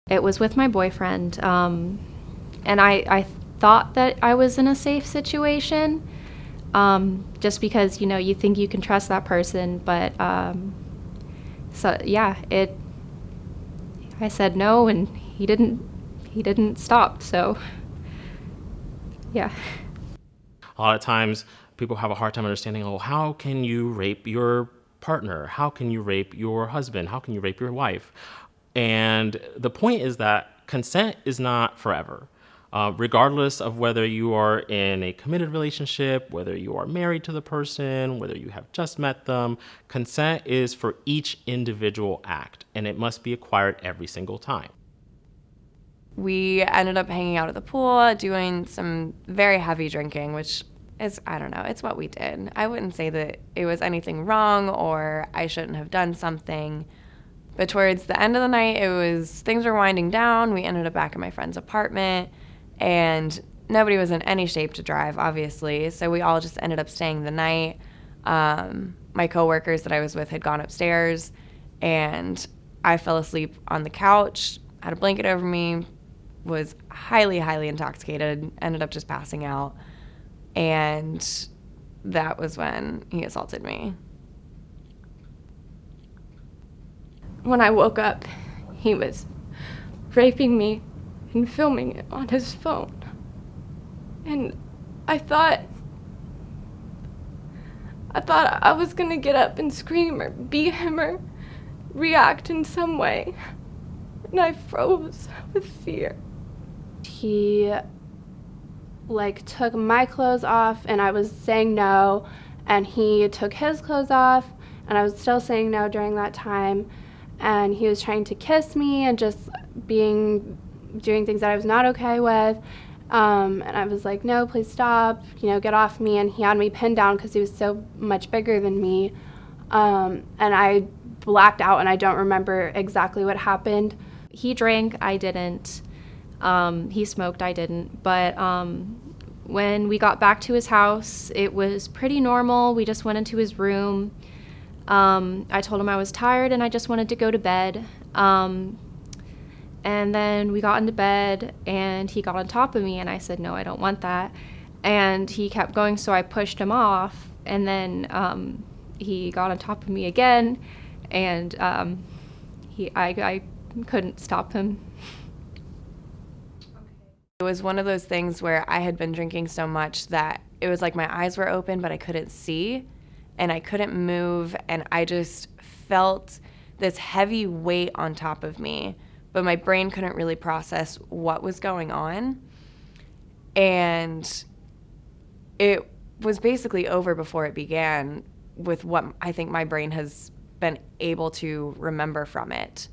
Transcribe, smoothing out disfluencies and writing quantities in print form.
It was with my boyfriend, and I thought that I was in a safe situation, just because, you think you can trust that person, but so yeah, I said no, and he didn't stop, so yeah. A lot of times people have a hard time understanding, oh, how can you rape your partner? How can you rape your husband? How can you rape your wife? And the point is that consent is not forever. Regardless of whether you are in a committed relationship, whether you are married to the person, whether you have just met them, consent is for each individual act, and it must be acquired every single time. We ended up hanging out at the pool, doing some very heavy drinking, which is, I don't know, it's what we did. I wouldn't say that it was anything wrong or I shouldn't have done something. But towards the end of the night, things were winding down. We ended up back at my friend's apartment, and nobody was in any shape to drive, obviously. So we all just ended up staying the night. My coworkers that I was with had gone upstairs, and I fell asleep on the couch, had a blanket over me, was highly, highly intoxicated, ended up just passing out. And that was when he assaulted me. When I woke up, he was raping me and filming it on his phone. And I thought I was gonna get up and scream or beat him or react in some way. And I froze with fear. He took my clothes off and I was saying no, and he took his clothes off and I was still saying no during that time. And he was trying to kiss me and just doing things that I was not okay with. And I was like, no, please stop, get off me. And he had me pinned down because he was so much bigger than me. And I blacked out and I don't remember exactly what happened. He drank, I didn't. He smoked, I didn't. But when we got back to his house, it was pretty normal. We just went into his room. I told him I was tired and I just wanted to go to bed. And then we got into bed and he got on top of me and I said, no, I don't want that. And he kept going, so I pushed him off. And then he got on top of me again, and I couldn't stop him. It was one of those things where I had been drinking so much that it was like my eyes were open, but I couldn't see and I couldn't move. And I just felt this heavy weight on top of me, but my brain couldn't really process what was going on. And it was basically over before it began with what I think my brain has been able to remember from it.